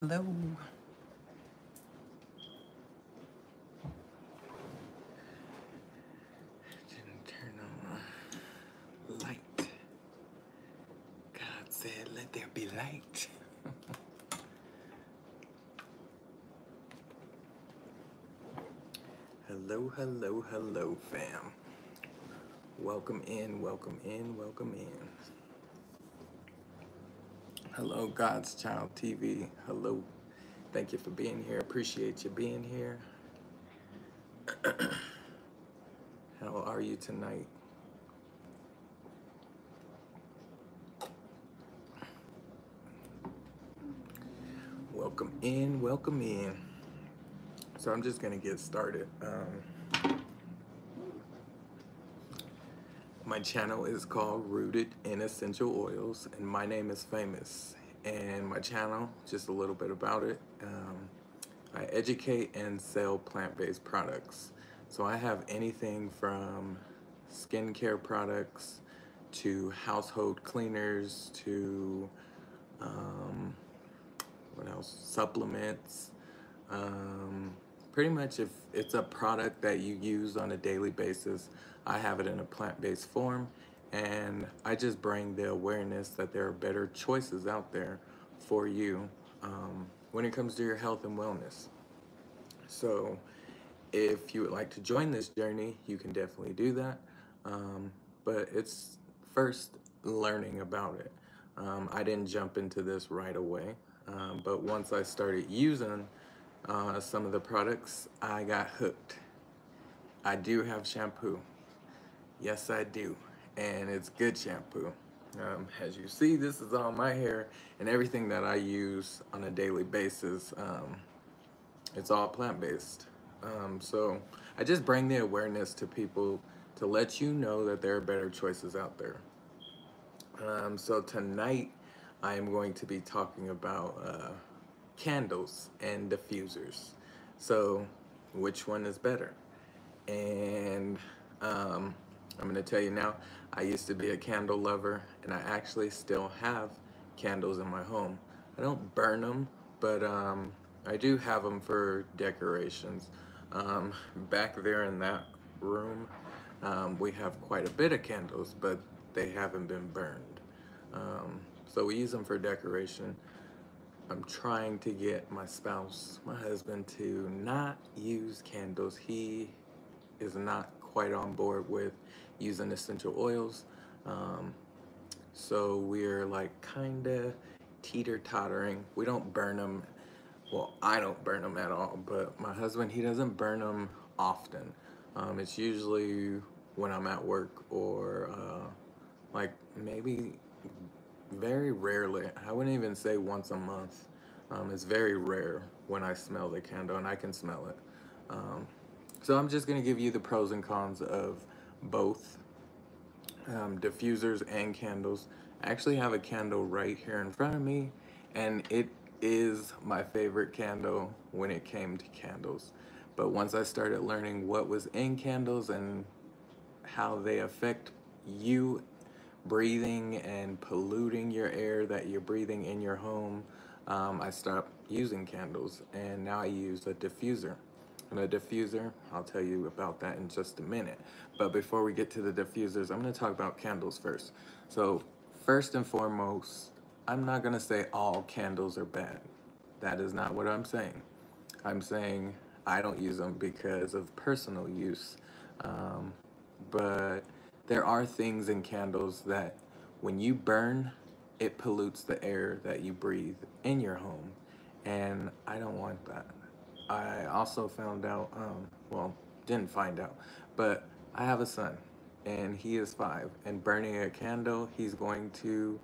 Hello. Didn't turn on the light. God said, let there be light. Hello, hello, hello, fam. Welcome in, welcome in, welcome in. Hello, God's Child TV. Hello. Thank you for being here. Appreciate you being here. How are you tonight? Welcome in, welcome in. So I'm just gonna get started. My channel is called Rooted in Essential Oils, and my name is Famous. And my channel, just a little bit about it, I educate and sell plant-based products. So I have anything from skincare products to household cleaners to what else? Supplements. Pretty much if it's a product that you use on a daily basis, I have it in a plant-based form, and I just bring the awareness that there are better choices out there for you when it comes to your health and wellness. So if you would like to join this journey, you can definitely do that. But it's first learning about it. I didn't jump into this right away, but once I started using some of the products, I got hooked. I do have shampoo. Yes, I do. And it's good shampoo. As you see, this is all my hair and everything that I use on a daily basis. It's all plant-based. So I just bring the awareness to people to let you know that there are better choices out there. So tonight I am going to be talking about candles and diffusers. So which one is better? And I'm gonna tell you now, I used to be a candle lover, and I actually still have candles in my home. I don't burn them, but I do have them for decorations. Back there in that room, we have quite a bit of candles, but they haven't been burned. So we use them for decoration. I'm trying to get my spouse, my husband, to not use candles. He is not quite on board with using essential oils. So we're like kind of teeter-tottering. We don't burn them. Well, I don't burn them at all, but my husband, he doesn't burn them often. It's usually when I'm at work or like maybe very rarely. I wouldn't even say once a month. It's very rare when I smell the candle, and I can smell it. So I'm just gonna give you the pros and cons of both diffusers and candles. I actually have a candle right here in front of me, and it is my favorite candle when it came to candles. But once I started learning what was in candles and how they affect you breathing and polluting your air that you're breathing in your home, I stopped using candles, and now I use a diffuser. And a diffuser, I'll tell you about that in just a minute. But before we get to the diffusers, I'm gonna talk about candles first. So first and foremost, I'm not gonna say all candles are bad. That is not what I'm saying. I'm saying I don't use them because of personal use. But there are things in candles that when you burn, it pollutes the air that you breathe in your home. And I don't want that. I also found out, well, didn't find out, but I have a son and he is 5, and burning a candle he's going to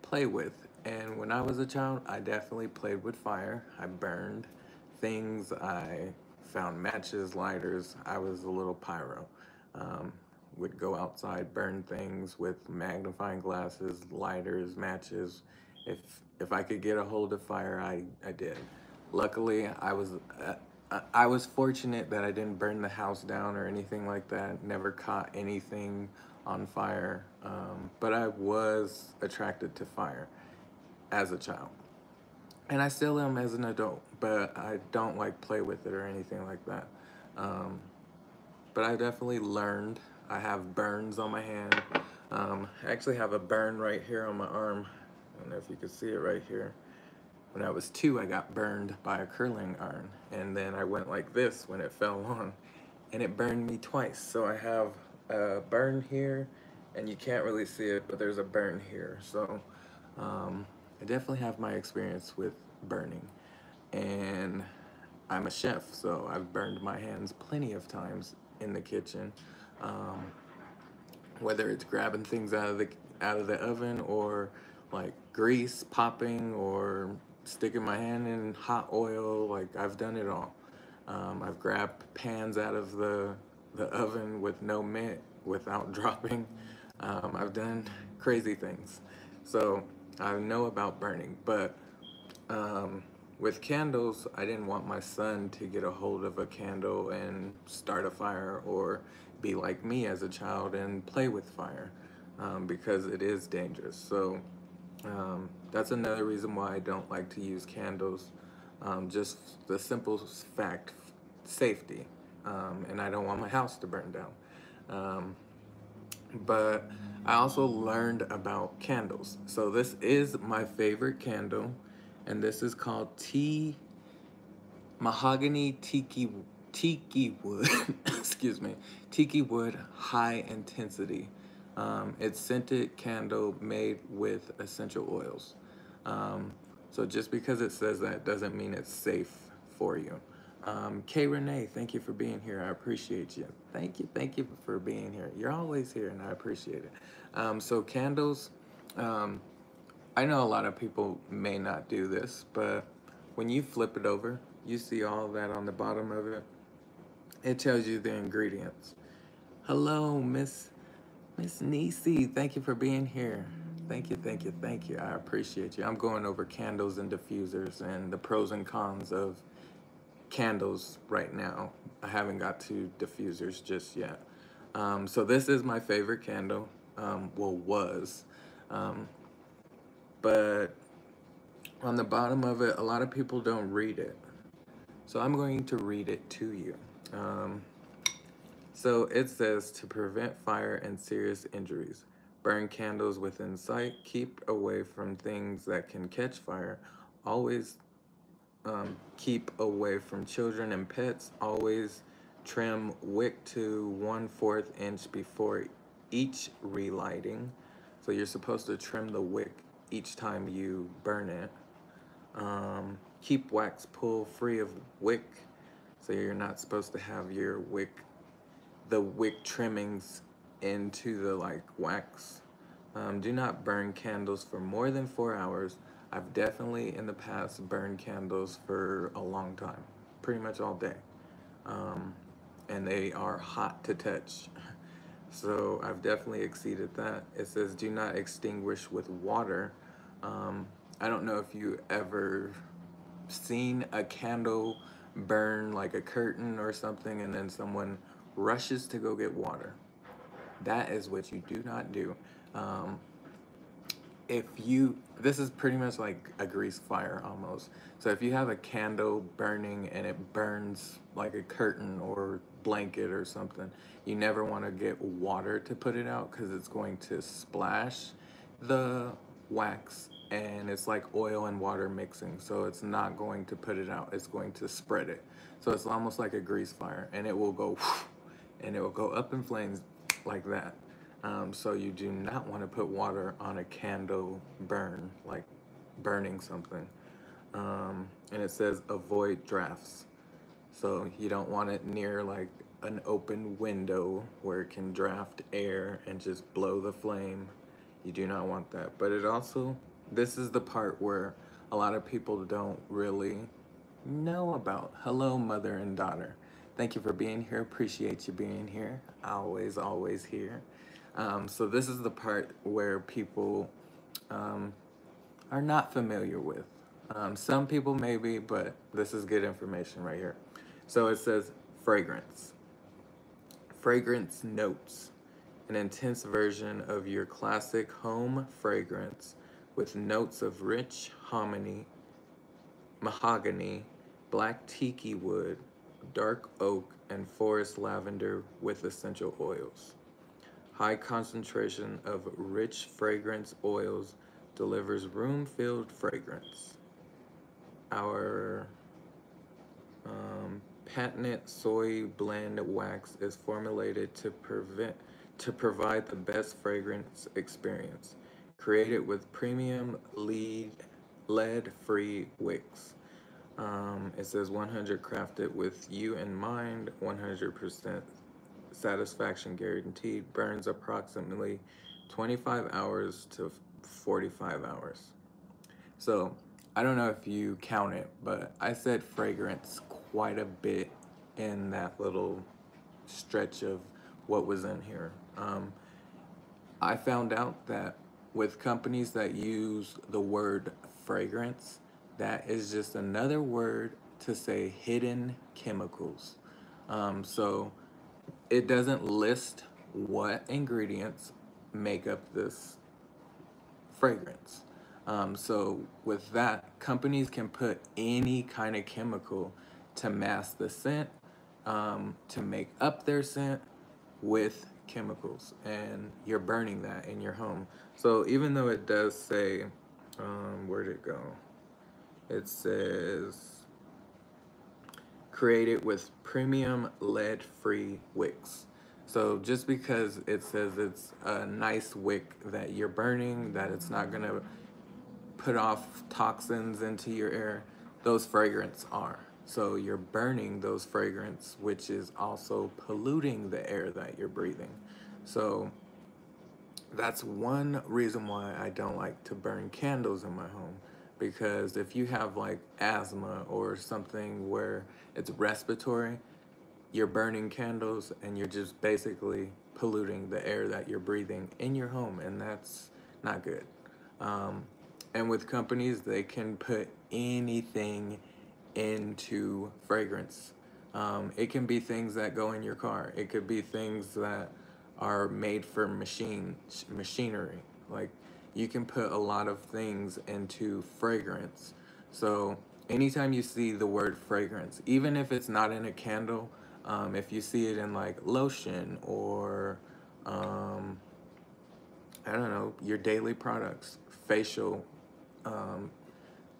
play with. And when I was a child, I definitely played with fire. I burned things, I found matches, lighters. I was a little pyro. Would go outside, burn things with magnifying glasses, lighters, matches. If I could get a hold of fire, I did. Luckily, I was fortunate that I didn't burn the house down or anything like that. Never caught anything on fire, but I was attracted to fire as a child. and I still am as an adult, but I don't like play with it or anything like that. Um, but I definitely learned. I have burns on my hand. I actually have a burn right here on my arm. I don't know if you can see it right here. When I was 2, I got burned by a curling iron, and then I went like this when it fell on, and it burned me twice. So I have a burn here, and you can't really see it, but there's a burn here. So I definitely have my experience with burning, and I'm a chef, so I've burned my hands plenty of times in the kitchen, um, whether it's grabbing things out of the oven, or like grease popping, or sticking my hand in hot oil. Like, I've done it all. I've grabbed pans out of the oven with no mitt without dropping. I've done crazy things, so I know about burning. But um, with candles, I didn't want my son to get a hold of a candle and start a fire, or be like me as a child and play with fire, because it is dangerous. So that's another reason why I don't like to use candles. Just the simple fact, safety, and I don't want my house to burn down. Um, but I also learned about candles. So this is my favorite candle, and this is called Mahogany Tiki Wood. Excuse me, Tiki Wood High Intensity. It's scented candle made with essential oils. Um, so just because it says that doesn't mean it's safe for you. Kay Renee, thank you for being here. I appreciate you. Thank you for being here. You're always here, and I appreciate it. So candles, um, I know a lot of people may not do this, but when you flip it over, you see all that on the bottom of it. It tells you the ingredients. Hello, Miss Nisi. Thank you for being here. Thank you. I appreciate you. I'm going over candles and diffusers and the pros and cons of candles right now. I haven't got to diffusers just yet. So this is my favorite candle. Well, was. Um, but on the bottom of it, a lot of people don't read it. So I'm going to read it to you. So it says, to prevent fire and serious injuries, burn candles within sight, keep away from things that can catch fire, always keep away from children and pets, always trim wick to 1/4 inch before each relighting. So you're supposed to trim the wick each time you burn it. Keep wax pull free of wick. So you're not supposed to have your the wick trimmings into the like wax. Do not burn candles for more than 4 hours. I've definitely in the past burned candles for a long time, pretty much all day. And they are hot to touch. So I've definitely exceeded that. It says do not extinguish with water. I don't know if you ever seen a candle burn like a curtain or something, and then someone rushes to go get water. That is what you do not do. This is pretty much like a grease fire almost. So if you have a candle burning and it burns like a curtain or blanket or something, you never want to get water to put it out, because it's going to splash the wax, and it's like oil and water mixing. So it's not going to put it out, it's going to spread it. So it's almost like a grease fire, and it will go and it will go up in flames like that. So you do not want to put water on a candle burn, like burning something. And it says avoid drafts. So you don't want it near like an open window where it can draft air and just blow the flame. You do not want that. But it also, this is the part where a lot of people don't really know about. Hello, mother and daughter. Thank you for being here. Appreciate you being here. Always here. So this is the part where people are not familiar with. Some people maybe, but this is good information right here. So it says fragrance. Fragrance notes. An intense version of your classic home fragrance with notes of rich mahogany, black tiki wood, dark oak, and forest lavender with essential oils. High concentration of rich fragrance oils delivers room-filled fragrance. Our patented soy blend wax is formulated to provide the best fragrance experience. Created with premium lead-free wicks. It says 100 crafted with you in mind, 100% satisfaction guaranteed. Burns approximately 25 hours to 45 hours. So I don't know if you count it, but I said fragrance quite a bit in that little stretch of what was in here. I found out that with companies that use the word fragrance, that is just another word to say hidden chemicals. So it doesn't list what ingredients make up this fragrance. So with that, companies can put any kind of chemical to mask the scent, to make up their scent with chemicals, and you're burning that in your home. So even though it does say, where'd it go? It says created with premium lead-free wicks. So just because it says it's a nice wick that you're burning, that it's not gonna put off toxins into your air, those fragrance are. So you're burning those fragrance, which is also polluting the air that you're breathing. So that's one reason why I don't like to burn candles in my home, because if you have like asthma or something where it's respiratory, you're burning candles and you're just basically polluting the air that you're breathing in your home, and that's not good. And with companies, they can put anything into fragrance. It can be things that go in your car. It could be things that are made for machinery. Like, you can put a lot of things into fragrance. So anytime you see the word fragrance, even if it's not in a candle, if you see it in like lotion or I don't know, your daily products, facial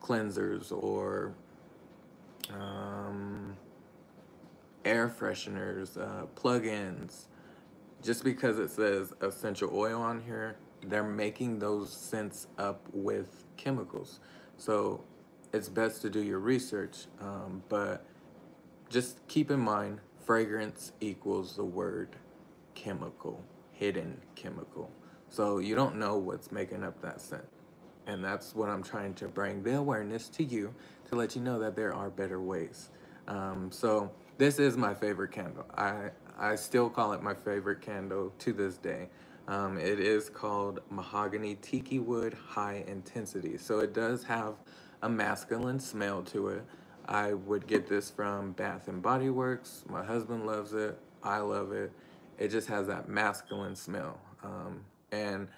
cleansers, or air fresheners, plug-ins, just because it says essential oil on here, they're making those scents up with chemicals. So it's best to do your research, but just keep in mind, fragrance equals the word chemical, hidden chemical. So you don't know what's making up that scent. And that's what I'm trying to bring the awareness to you, to let you know that there are better ways. So this is my favorite candle. I still call it my favorite candle to this day. It is called Mahogany Tiki Wood High Intensity. So it does have a masculine smell to it. I would get this from Bath and Body Works. My husband loves it. I love it. It just has that masculine smell. And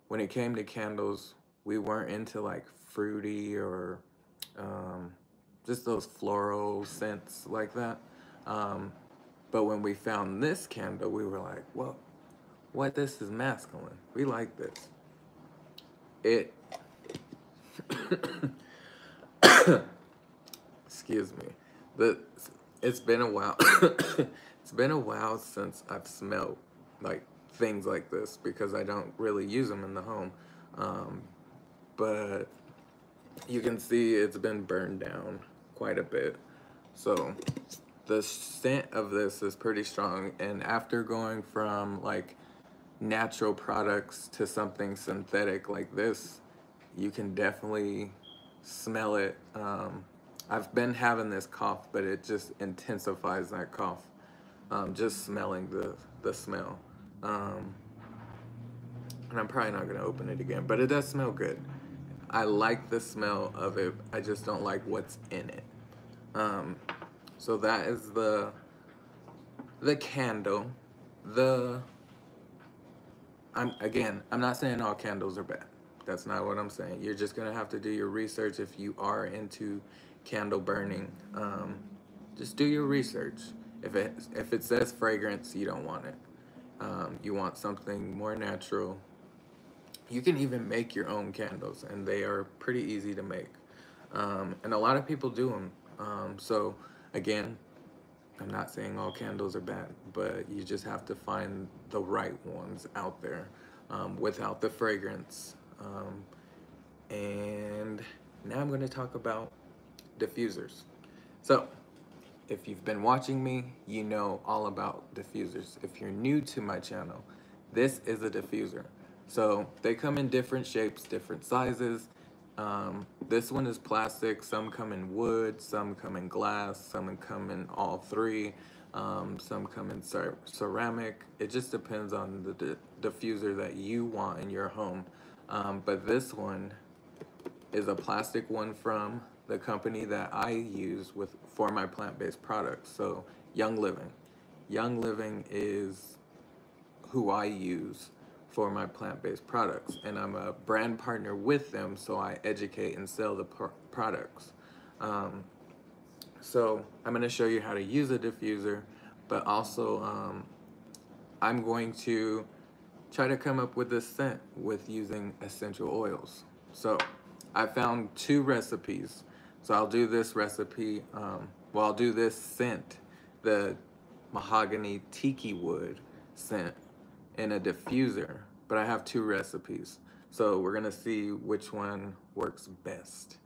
when it came to candles, we weren't into like fruity or just those floral scents like that. But when we found this candle, we were like, well, what, this is masculine. We like this. It, excuse me, it's been a while. It's been a while since I've smelled like things like this, because I don't really use them in the home. But you can see it's been burned down quite a bit. So the scent of this is pretty strong. And after going from like natural products to something synthetic like this, you can definitely smell it. I've been having this cough, but it just intensifies that cough. Just smelling the smell. And I'm probably not gonna open it again, but it does smell good. I like the smell of it. I just don't like what's in it. So that is the candle. I'm not saying all candles are bad. That's not what I'm saying. You're just gonna have to do your research if you are into candle burning, just do your research. If it says fragrance, you don't want it. You want something more natural. You can even make your own candles, and they are pretty easy to make. And a lot of people do them. So again, I'm not saying all candles are bad, but you just have to find the right ones out there, without the fragrance. And now I'm going to talk about diffusers. So if you've been watching me, you know all about diffusers. If you're new to my channel, this is a diffuser. So they come in different shapes, different sizes. This one is plastic, some come in wood, some come in glass, some come in all three, some come in ceramic. It just depends on the diffuser that you want in your home. But this one is a plastic one from the company that I use for my plant-based products. So Young Living. Young Living is who I use for my plant-based products, and I'm a brand partner with them, so I educate and sell the products. So I'm going to show you how to use a diffuser, but also I'm going to try to come up with this scent with using essential oils. So I found 2 recipes. So I'll do this recipe, I'll do this scent, the mahogany tiki wood scent, in a diffuser, but I have 2 recipes. So we're gonna see which one works best.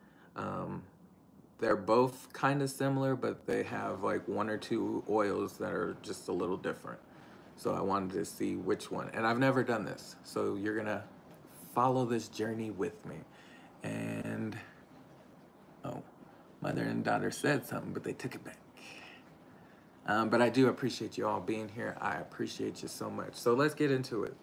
They're both kind of similar, but they have like 1 or 2 oils that are just a little different. So I wanted to see which one, and I've never done this. So you're gonna follow this journey with me. And, oh, mother and daughter said something, but they took it back. But I do appreciate you all being here. I appreciate you so much. So let's get into it.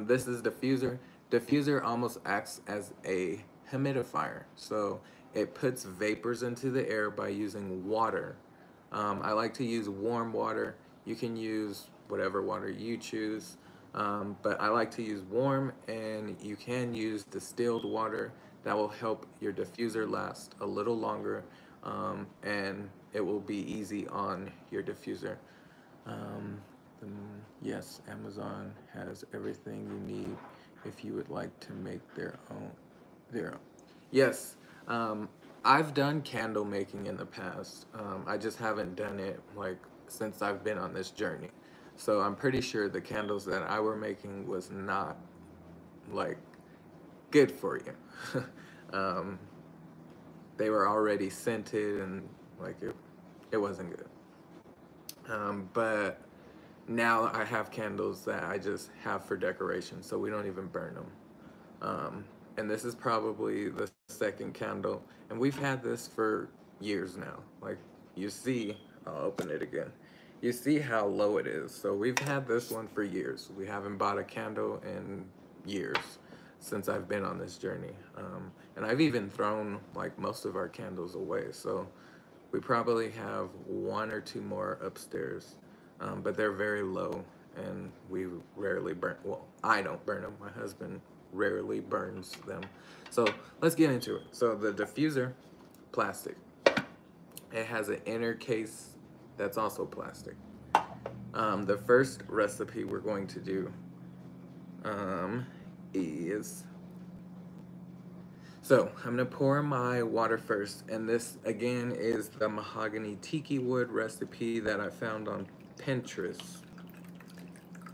This is diffuser. Diffuser almost acts as a humidifier. So it puts vapors into the air by using water. I like to use warm water. You can use whatever water you choose. But I like to use warm, and you can use distilled water. That will help your diffuser last a little longer, and it will be easy on your diffuser. Yes, Amazon has everything you need if you would like to make their own. Yes, I've done candle making in the past. I just haven't done it like since I've been on this journey. So I'm pretty sure the candles that I were making was not like good for you. They were already scented, and like it wasn't good. But now I have candles that I just have for decoration, so we don't even burn them. And this is probably the 2nd candle, and we've had this for years now. Like, you see, I'll open it again. You see how low it is. So we've had this one for years. We haven't bought a candle in years since I've been on this journey. And I've even thrown like most of our candles away. So we probably have 1 or 2 more upstairs, but they're very low, and we rarely burn. Well, I don't burn them. My husband rarely burns them. So let's get into it. So the diffuser, plastic. It has an inner case that's also plastic. The first recipe we're going to do is, so I'm gonna pour my water first, and this again is the mahogany tiki wood recipe that I found on Pinterest.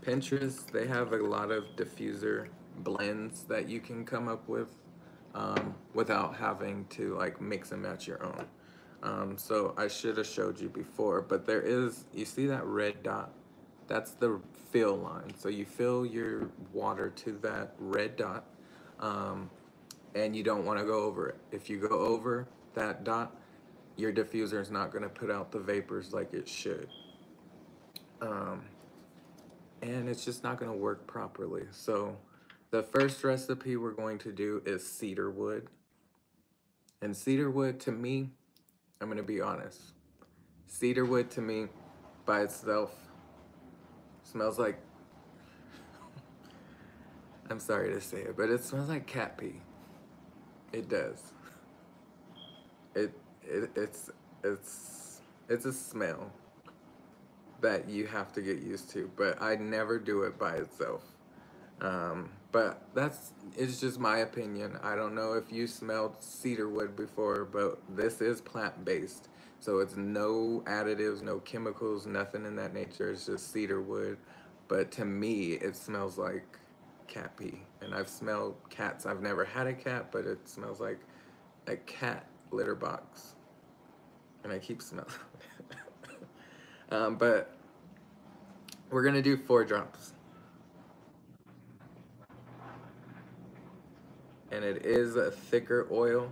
Pinterest, they have a lot of diffuser blends that you can come up with without having to like mix and match your own. So I should have showed you before, but there is, you see that red dot? That's the fill line. So you fill your water to that red dot, and you don't want to go over it. If you go over that dot, your diffuser is not going to put out the vapors like it should. And it's just not going to work properly. So the first recipe we're going to do is cedar wood. And cedar wood, to me, I'm going to be honest, cedar wood to me by itself smells like, I'm sorry to say it, but it smells like cat pee. It does. it's a smell that you have to get used to, but I never do it by itself. But it's just my opinion. I don't know if you smelled cedar wood before, but this is plant-based. So it's no additives, no chemicals, nothing in that nature. It's just cedar wood. But to me, it smells like cat pee. And I've smelled cats. I've never had a cat, but it smells like a cat litter box. And I keep smelling it. But we're gonna do 4 drops. And it is a thicker oil,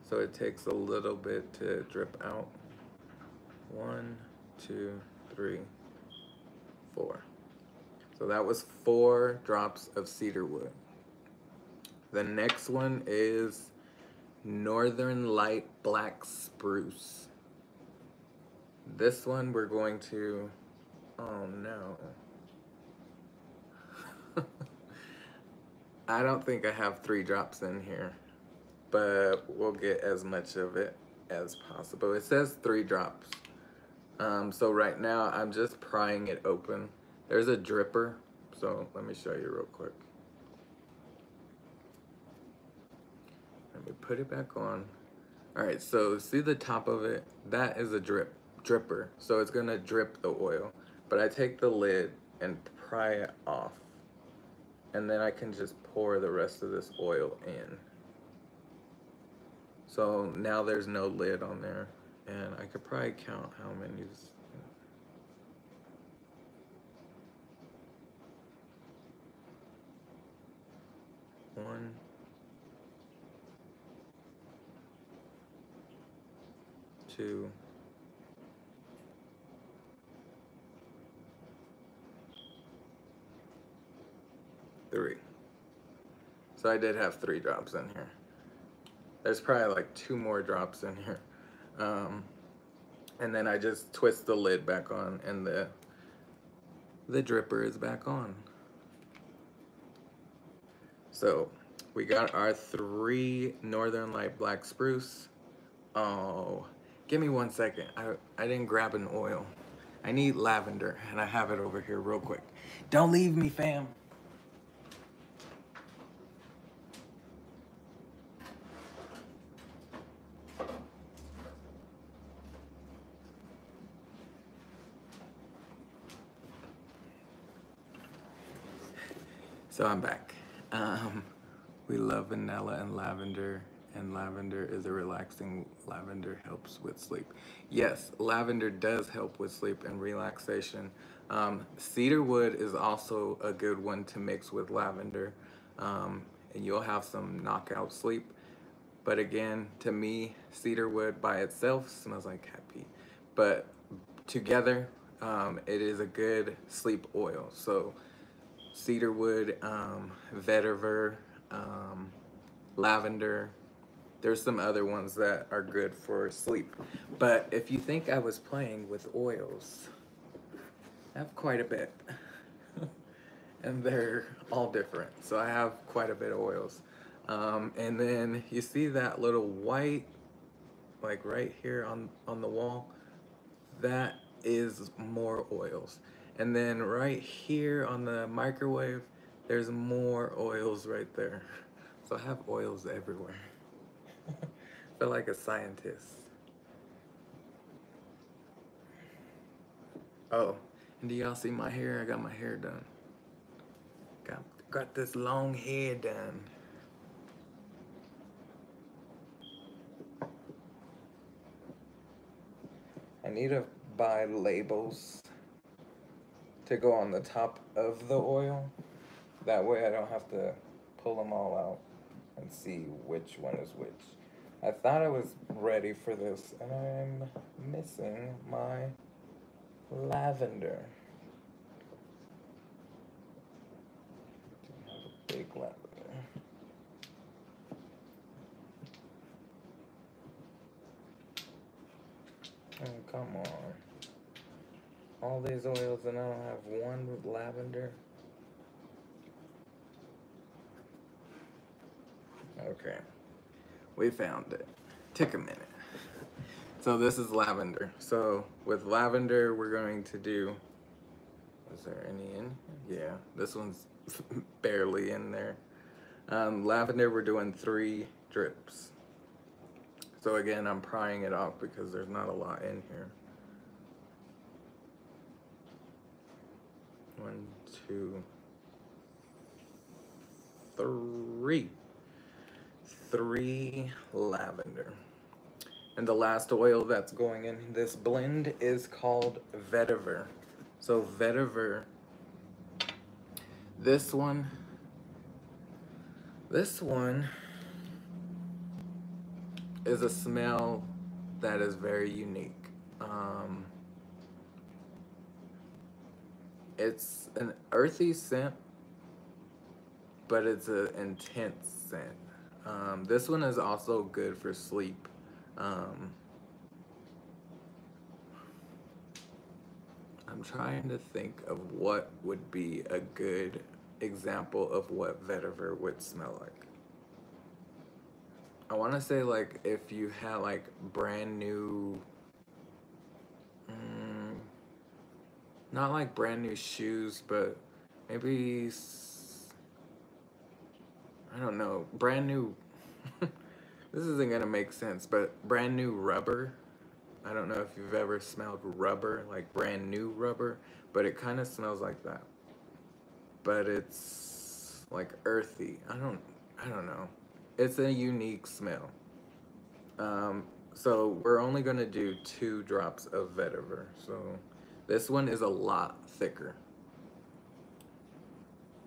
so it takes a little bit to drip out. 1, 2, 3, 4. So that was 4 drops of cedar wood. The next one is Northern Light Black Spruce. This one we're going to, oh no. I don't think I have 3 drops in here, but we'll get as much of it as possible. It says 3 drops. So right now I'm just prying it open. There's a dripper, so let me show you real quick. Let me put it back on. All right, so see the top of it? That is a dripper. So it's gonna drip the oil. But I take the lid and pry it off. And then I can just pour the rest of this oil in. So now there's no lid on there. And I could probably count how many. 1, 2, 3. So I did have 3 drops in here. There's probably like 2 more drops in here. And then I just twist the lid back on and the dripper is back on. So we got our 3 Northern Light Black Spruce. Oh, give me 1 second. I didn't grab an oil. I need lavender and I have it over here real quick. Don't leave me, fam. So I'm back. We love vanilla and lavender is a relaxing. Lavender helps with sleep. Yes, lavender does help with sleep and relaxation. Cedar wood is also a good one to mix with lavender, and you'll have some knockout sleep. But again, to me, cedar wood by itself smells like cat pee. But together, it is a good sleep oil. So cedarwood, vetiver, lavender. There's some other ones that are good for sleep. But if you think I was playing with oils, I have quite a bit. And they're all different. So I have quite a bit of oils. And then you see that little white, like right here on the wall? That is more oils. And then right here on the microwave, there's more oils right there. So I have oils everywhere. I feel like a scientist. Oh, and do y'all see my hair? I got my hair done. Got this long hair done. I need to buy labels to go on the top of the oil. That way I don't have to pull them all out and see which one is which. I thought I was ready for this and I'm missing my lavender. Big lavender. Oh, come on. All these oils and I don't have one with lavender. Okay, we found it. Took a minute. So this is lavender. So with lavender, we're going to do, is there any in? Yeah, this one's barely in there. Lavender, we're doing 3 drips. So again, I'm prying it off because there's not a lot in here. 1, 2, 3. 3 lavender. And the last oil that's going in this blend is called vetiver. So vetiver, this one is a smell that is very unique. It's an earthy scent, but it's an intense scent. This one is also good for sleep. I'm trying to think of what would be a good example of what vetiver would smell like. I want to say like if you had like brand new, not like brand new shoes, but maybe, I don't know, brand new, this isn't gonna make sense, but brand new rubber. I don't know if you've ever smelled rubber, like brand new rubber, but it kind of smells like that. But it's like earthy. I don't know. It's a unique smell. So we're only gonna do 2 drops of vetiver. So this one is a lot thicker.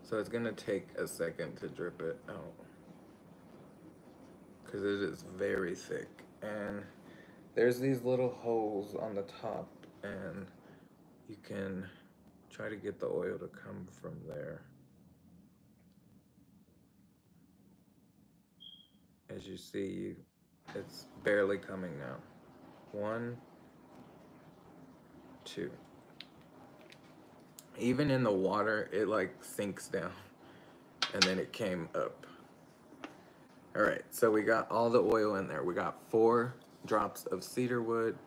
So it's gonna take a second to drip it out because it is very thick. And there's these little holes on the top, and you can try to get the oil to come from there. As you see, it's barely coming now. 1, 2. Even in the water, it like sinks down, and then it came up. All right, so we got all the oil in there. We got 4 drops of cedarwood,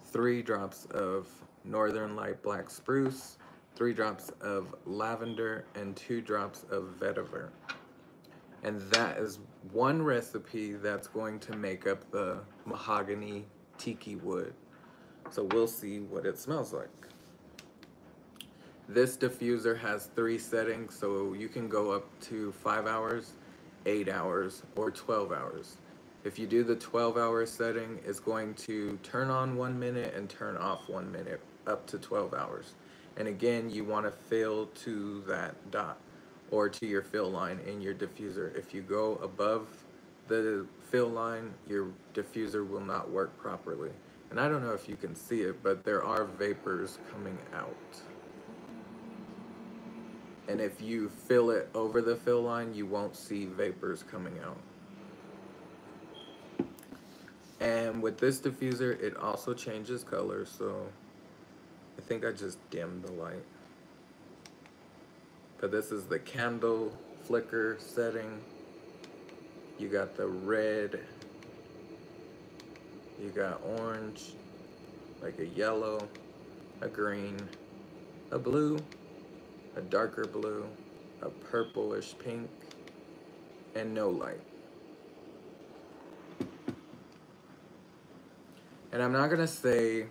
3 drops of northern light black spruce, 3 drops of lavender, and 2 drops of vetiver. And that is one recipe that's going to make up the mahogany tiki wood. So we'll see what it smells like. This diffuser has 3 settings, so you can go up to 5 hours, 8 hours, or 12 hours. If you do the 12-hour setting, it's going to turn on 1 minute and turn off 1 minute, up to 12 hours. And again, you want to fill to that dot or to your fill line in your diffuser. If you go above the fill line, your diffuser will not work properly. And I don't know if you can see it, but there are vapors coming out. And if you fill it over the fill line, you won't see vapors coming out. And with this diffuser, it also changes color, so I think I just dimmed the light. But this is the candle flicker setting. You got the red, you got orange, like a yellow, a green, a blue, a darker blue, a purplish pink, and no light. And I'm not gonna say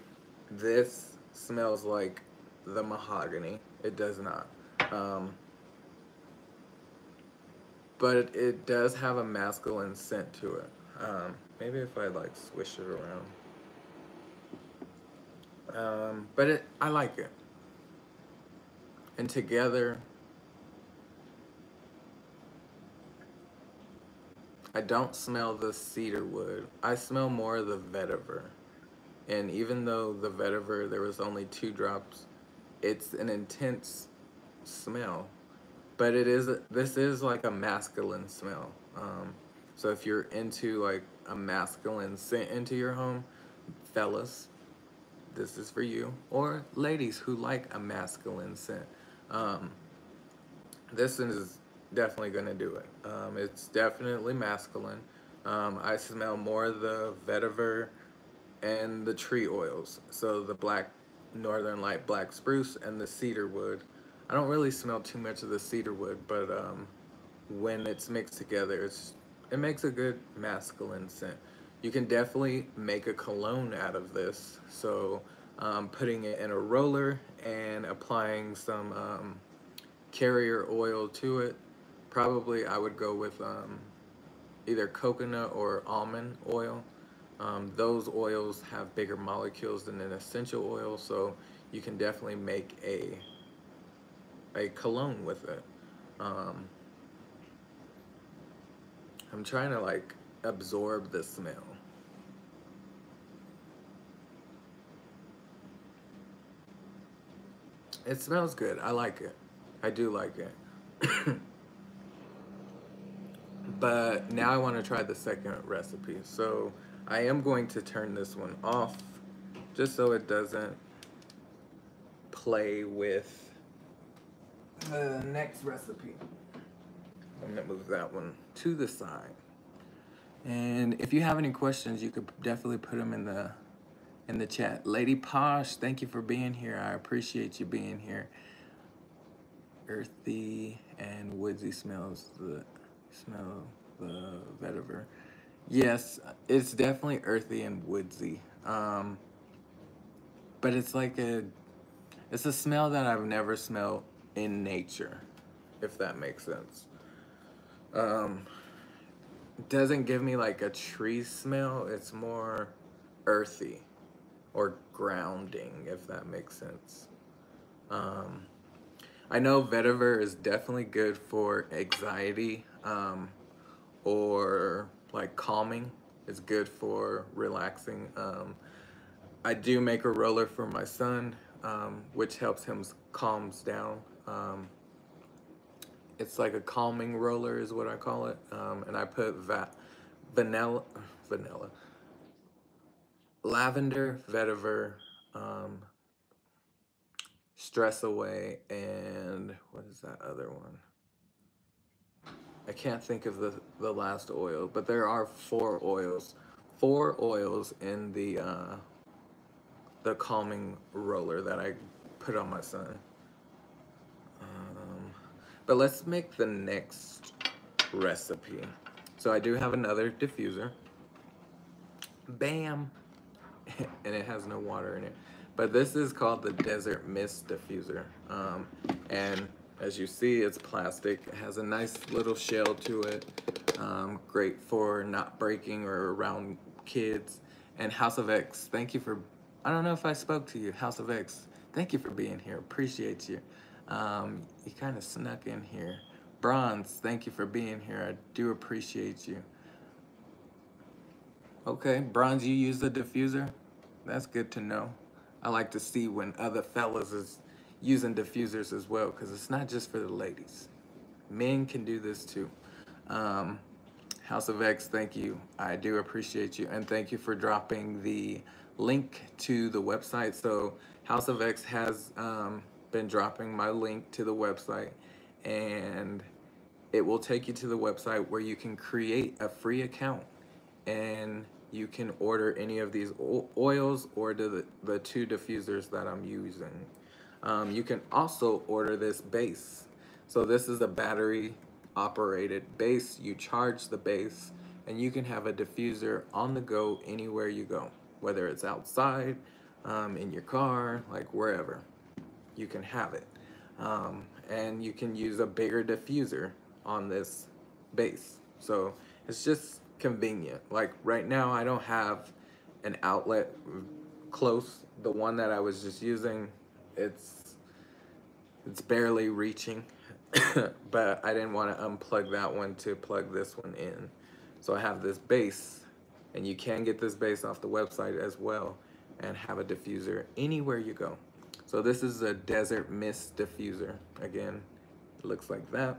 this smells like the mahogany. It does not. But it does have a masculine scent to it. Maybe if I like swish it around. But I like it. And together, I don't smell the cedar wood. I smell more of the vetiver. And even though the vetiver, there was only 2 drops, it's an intense smell. But this is like a masculine smell. So if you're into like a masculine scent into your home, fellas, this is for you. Or ladies who like a masculine scent. This is definitely gonna do it. It's definitely masculine. I smell more of the vetiver and the tree oils. So the black northern light black spruce and the cedar wood. I don't really smell too much of the cedar wood, but when it's mixed together, it makes a good masculine scent. You can definitely make a cologne out of this. So putting it in a roller and applying some carrier oil to it. Probably I would go with either coconut or almond oil. Those oils have bigger molecules than an essential oil, so you can definitely make a cologne with it. I'm trying to like absorb the smell. It smells good. I like it. I do like it. But now I want to try the second recipe. So I am going to turn this one off just so it doesn't play with the next recipe. I'm gonna move that one to the side. And if you have any questions, you could definitely put them in the chat. Lady Posh, thank you for being here. I appreciate you being here. Earthy and woodsy smell the vetiver. Yes, it's definitely earthy and woodsy. But it's like it's a smell that I've never smelled in nature, if that makes sense. It doesn't give me like a tree smell. It's more earthy or grounding, if that makes sense. I know vetiver is definitely good for anxiety or like calming. It's good for relaxing. I do make a roller for my son, which helps him calms down. It's like a calming roller is what I call it. And I put vanilla, lavender, vetiver, stress away, and what is that other one? I can't think of the last oil, but there are four oils in the calming roller that I put on my son. But let's make the next recipe. So I do have another diffuser. Bam! And it has no water in it. But this is called the Desert Mist Diffuser. And as you see, it's plastic. It has a nice little shell to it. Great for not breaking or around kids. And House of X, thank you for, I don't know if I spoke to you, House of X, thank you for being here, appreciate you. You kind of snuck in here. Bronze, thank you for being here, I do appreciate you. Okay, Bronze, you use the diffuser? That's good to know. I like to see when other fellas is using diffusers as well, because it's not just for the ladies. Men can do this too. House of X, thank you. I do appreciate you. And thank you for dropping the link to the website. So House of X has been dropping my link to the website, and it will take you to the website where you can create a free account and you can order any of these oils or the two diffusers that I'm using. You can also order this base. So this is a battery operated base. You charge the base and you can have a diffuser on the go anywhere you go, whether it's outside, in your car, like wherever, you can have it. And you can use a bigger diffuser on this base. So it's just convenient. Like right now I don't have an outlet close. The one that I was just using, it's barely reaching. But I didn't want to unplug that one to plug this one in. So I have this base, and you can get this base off the website as well and have a diffuser anywhere you go. So this is a Desert Mist diffuser. Again, it looks like that.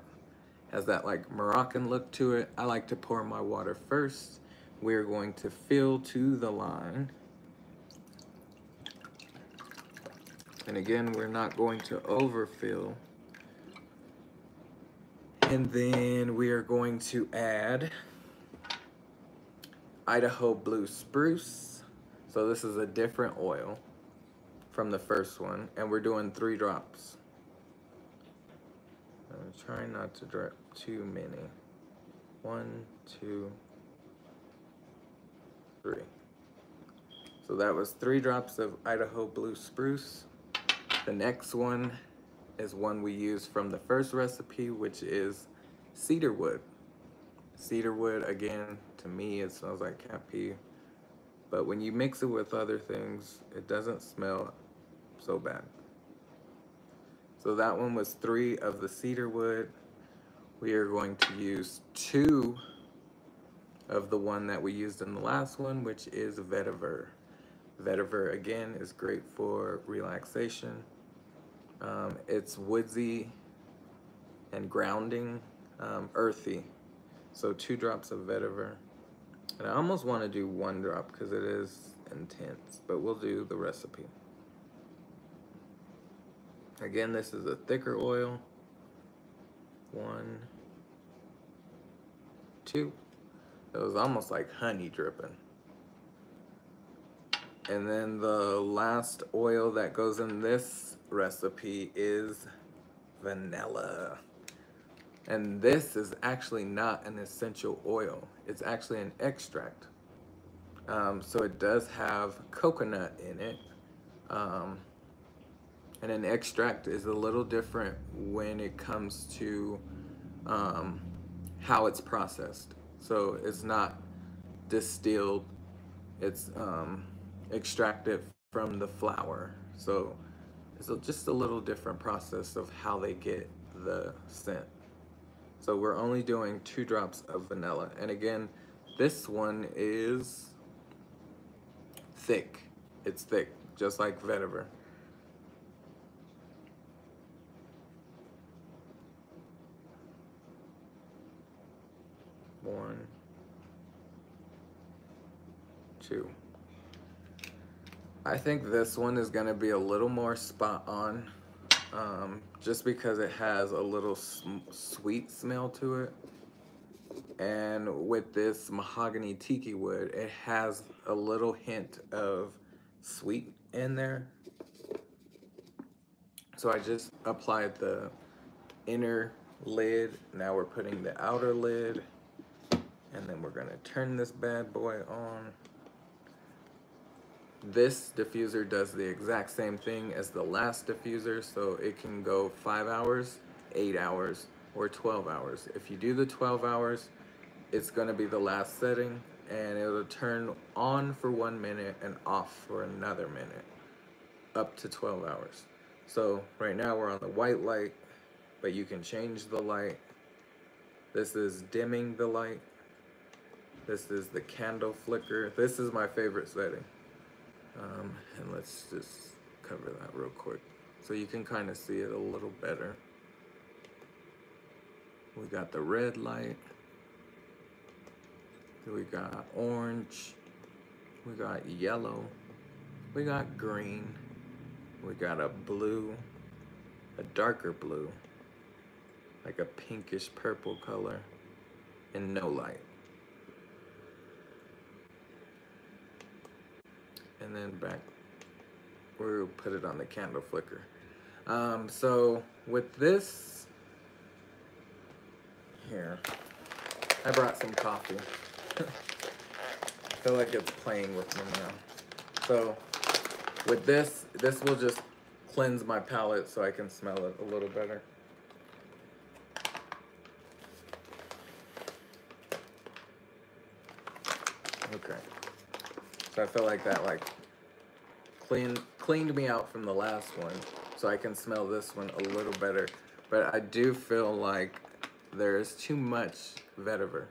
Has that like Moroccan look to it. I like to pour my water first. We're going to fill to the line. And again, we're not going to overfill. And then we are going to add Idaho Blue Spruce. So this is a different oil from the first one, and we're doing 3 drops. I'm trying not to drop too many. 1, 2, 3. So that was 3 drops of Idaho Blue Spruce. The next one is one we used from the first recipe, which is cedar wood. Cedar wood, again, to me, it smells like cat pee. But when you mix it with other things, it doesn't smell so bad. So that one was 3 of the cedar wood. We are going to use 2 of the one that we used in the last one, which is vetiver. Vetiver, again, is great for relaxation. It's woodsy and grounding, earthy. So 2 drops of vetiver. And I almost want to do 1 drop because it is intense, but we'll do the recipe. Again, this is a thicker oil. 1, 2. It was almost like honey dripping. And then the last oil that goes in this recipe is vanilla. And this is actually not an essential oil. It's actually an extract. So it does have coconut in it. And an extract is a little different when it comes to how it's processed. So it's not distilled, it's extracted from the flower. So it's just a little different process of how they get the scent. So we're only doing 2 drops of vanilla. And again, this one is thick. It's thick, just like vetiver. One, 2. I think this one is gonna be a little more spot on, just because it has a little sweet smell to it. And with this mahogany tiki wood, it has a little hint of sweet in there. So I just applied the inner lid. Now we're putting the outer lid. And then we're gonna turn this bad boy on. This diffuser does the exact same thing as the last diffuser, so it can go 5 hours, 8 hours, or 12 hours. If you do the 12 hours, it's gonna be the last setting, and it'll turn on for 1 minute and off for another minute, up to 12 hours. So right now we're on the white light, but you can change the light. This is dimming the light. This is the candle flicker. This is my favorite setting. And let's just cover that real quick so you can kind of see it a little better. We got the red light. We got orange. We got yellow. We got green. We got a blue, a darker blue, like a pinkish purple color, and no light. And then back, we'll put it on the candle flicker. So with this, here, I brought some coffee. I feel like it's playing with me now. So with this will just cleanse my palate so I can smell it a little better. Okay. So I feel like that cleaned me out from the last one, so I can smell this one a little better. But I do feel like there's too much vetiver.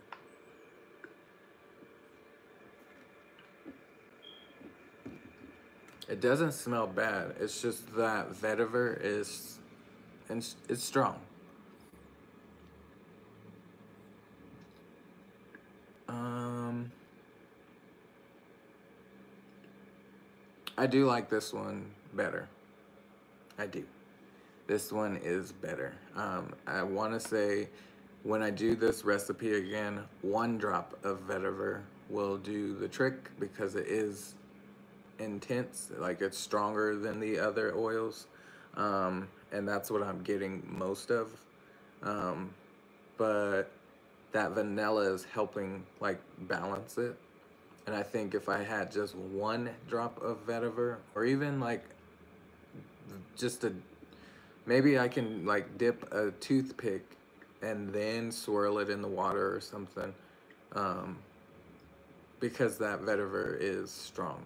It doesn't smell bad. It's just that vetiver is, and it's strong. I do like this one better. I do. This one is better. I want to say when I do this recipe again, 1 drop of vetiver will do the trick because it is intense, like it's stronger than the other oils, and that's what I'm getting most of. Um, but that vanilla is helping like balance it. And I think if I had just one drop of vetiver, or even like just a, maybe I can like dip a toothpick and then swirl it in the water or something, um, because that vetiver is strong.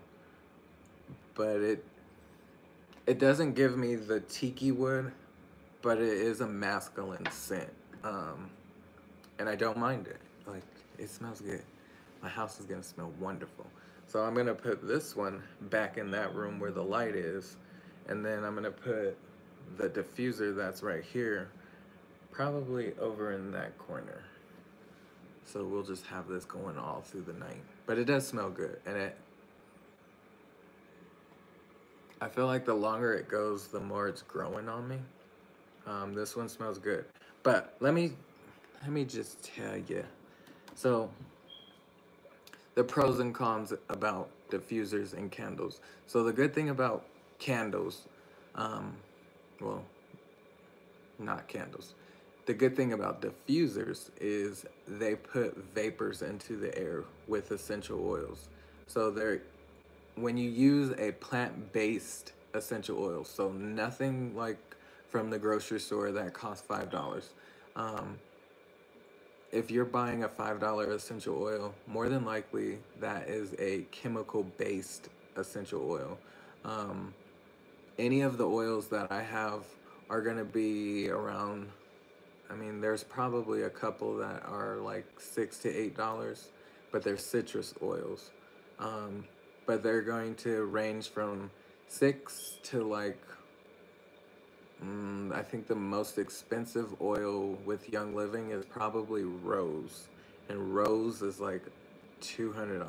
But it doesn't give me the tiki wood, but it is a masculine scent, and I don't mind it. Like, it smells good. My house is gonna smell wonderful. So I'm gonna put this one back in that room where the light is, and then I'm gonna put the diffuser that's right here probably over in that corner. So we'll just have this going all through the night. But it does smell good, and I feel like the longer it goes, the more it's growing on me. This one smells good. But let me just tell you. So the pros and cons about diffusers and candles. So the good thing about candles, um, well, not candles. The good thing about diffusers is they put vapors into the air with essential oils. So they're, when you use a plant-based essential oil, so nothing like from the grocery store that costs $5. Um, if you're buying a $5 essential oil, more than likely that is a chemical-based essential oil. Um, any of the oils that I have are gonna be around, I mean, there's probably a couple that are like $6 to $8, but they're citrus oils. Um, but they're going to range from 6 to like, I think the most expensive oil with Young Living is probably rose, and rose is like $200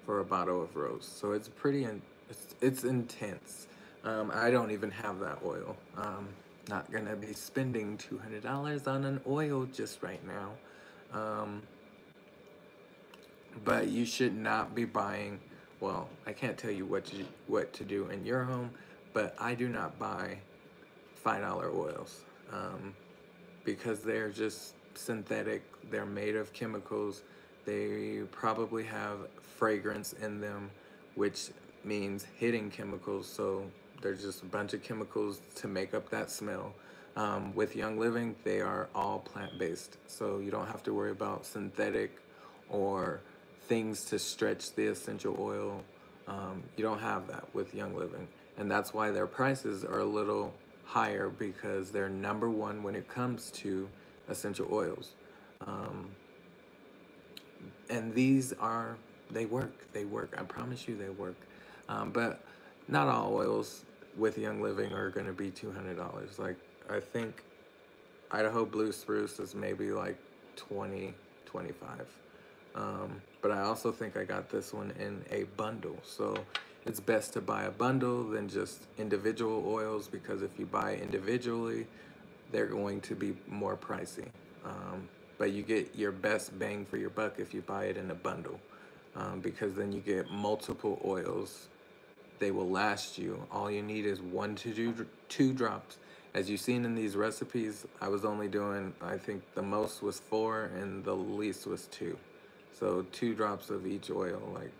for a bottle of rose. So it's pretty, it's intense. I don't even have that oil. Not gonna be spending $200 on an oil just right now. But you should not be buying, well, I can't tell you what to do in your home, but I do not buy $5 oils, because they're just synthetic. They're made of chemicals. They probably have fragrance in them, which means hidden chemicals. So there's just a bunch of chemicals to make up that smell. With Young Living, they are all plant-based, so you don't have to worry about synthetic or things to stretch the essential oil. You don't have that with Young Living, and that's why their prices are a little higher, because they're number one when it comes to essential oils. Um, and these are, they work, I promise you they work. But not all oils with Young Living are gonna be $200. Like, I think Idaho Blue Spruce is maybe like 20, 25. But I also think I got this one in a bundle. So it's best to buy a bundle than just individual oils, because if you buy individually, they're going to be more pricey. But you get your best bang for your buck if you buy it in a bundle, because then you get multiple oils. They will last you. All you need is 1 to 2 drops. As you've seen in these recipes, I was only doing, I think the most was 4 and the least was 2. So 2 drops of each oil, like,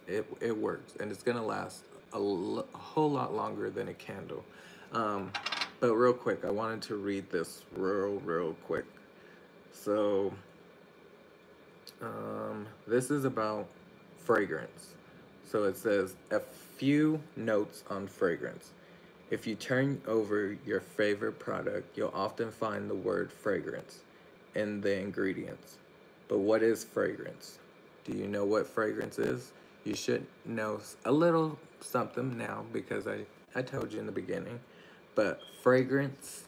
it works, and it's gonna last a whole lot longer than a candle. But real quick, I wanted to read this real quick. So this is about fragrance. So it says, a few notes on fragrance. If you turn over your favorite product, you'll often find the word fragrance in the ingredients. But what is fragrance? Do you know what fragrance is? You should know a little something now, because I told you in the beginning. But fragrance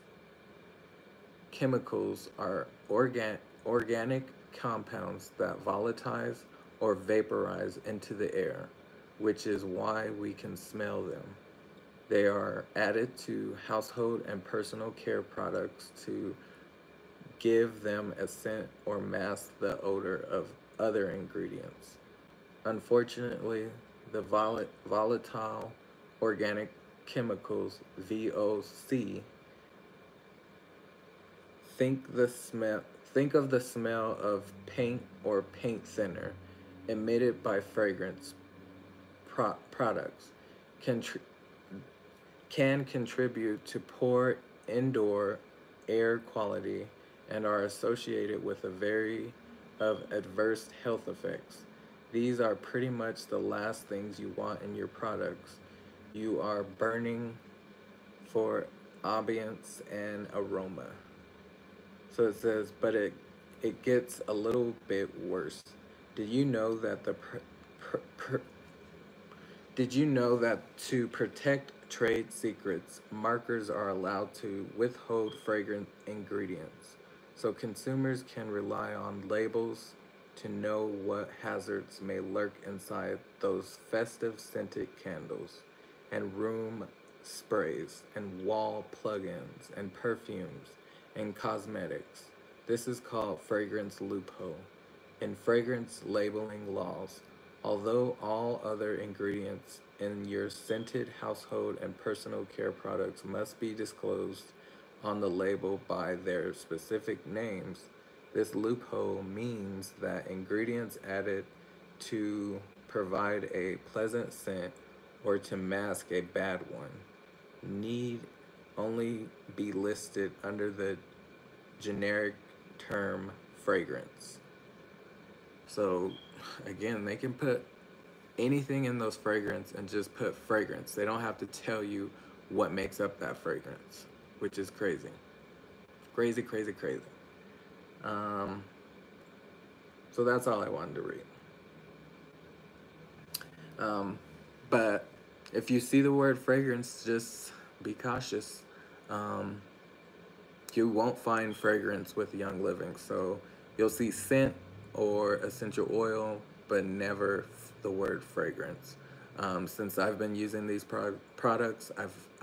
chemicals are organic compounds that volatilize or vaporize into the air, which is why we can smell them. They are added to household and personal care products to give them a scent or mask the odor of other ingredients. Unfortunately, the volatile organic chemicals, VOC. Think of the smell of paint or paint thinner emitted by fragrance products can can contribute to poor indoor air quality and are associated with a very of adverse health effects. These are pretty much the last things you want in your products. You are burning for ambience and aroma. So it says, but it gets a little bit worse. Did you know that did you know that to protect trade secrets, markers are allowed to withhold fragrant ingredients, so consumers can rely on labels to know what hazards may lurk inside those festive scented candles and room sprays and wall plugins and perfumes and cosmetics. This is called fragrance loophole in fragrance labeling laws. Although all other ingredients in your scented household and personal care products must be disclosed on the label by their specific names, this loophole means that ingredients added to provide a pleasant scent or to mask a bad one need only be listed under the generic term fragrance. So again, they can put anything in those fragrance and just put fragrance. They don't have to tell you what makes up that fragrance, which is crazy. Crazy, crazy, crazy. So that's all I wanted to read. But if you see the word fragrance, just be cautious. You won't find fragrance with Young Living. So you'll see scent or essential oil, but never the word fragrance. Since I've been using these products,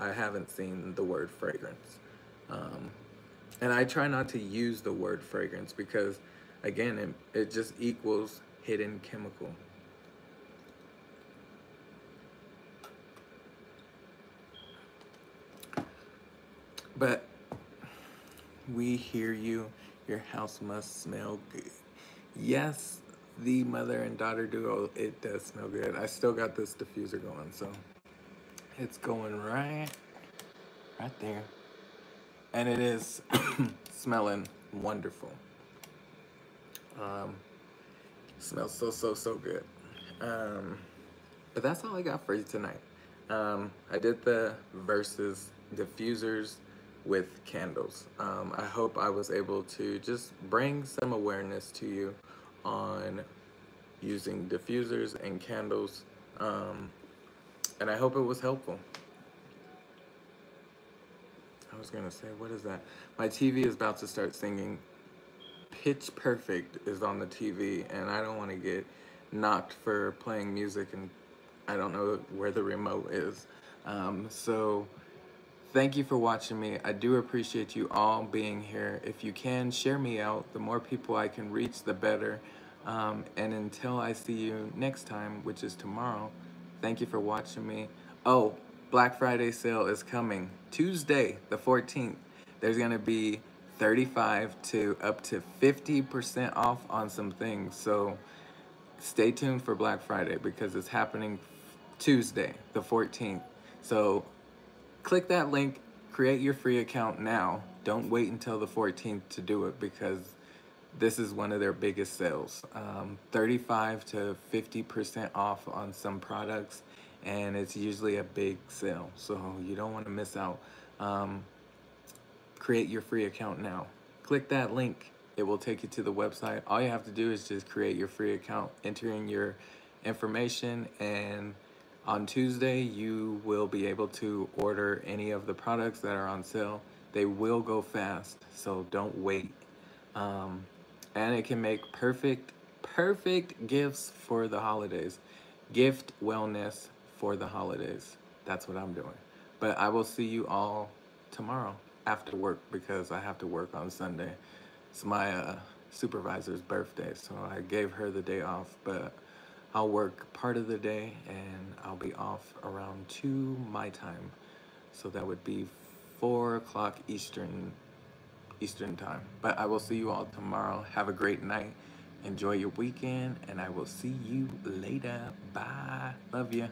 I haven't seen the word fragrance. And I try not to use the word fragrance because, again, it just equals hidden chemical. But we hear you. Your house must smell good. Yes, the mother and daughter duo, it does smell good. I still got this diffuser going, so it's going right there. And it is smelling wonderful. Smells so good. But that's all I got for you tonight. I did the versus diffusers with candles. I hope I was able to just bring some awareness to you on using diffusers and candles, and I hope it was helpful. I was gonna say, what is that? My TV is about to start singing. Pitch Perfect is on the TV, and I don't want to get knocked for playing music, and I don't know where the remote is. So thank you for watching me. I do appreciate you all being here. If you can, share me out. The more people I can reach, the better. And until I see you next time, which is tomorrow, thank you for watching me. Oh, Black Friday sale is coming. Tuesday, the 14th. There's going to be 35 to up to 50% off on some things. So stay tuned for Black Friday because it's happening Tuesday, the 14th. So click that link, create your free account now. Don't wait until the 14th to do it because this is one of their biggest sales. 35 to 50% off on some products, and it's usually a big sale, so you don't want to miss out. Create your free account now. Click that link. It will take you to the website. All you have to do is just create your free account, enter in your information, and on Tuesday, you will be able to order any of the products that are on sale. They will go fast, so don't wait. And it can make perfect gifts for the holidays. Gift wellness for the holidays. That's what I'm doing. But I will see you all tomorrow after work because I have to work on Sunday. It's my supervisor's birthday, so I gave her the day off. But I'll work part of the day and I'll be off around 2 my time. So that would be 4 o'clock Eastern time. But I will see you all tomorrow. Have a great night. Enjoy your weekend, and I will see you later. Bye. Love you.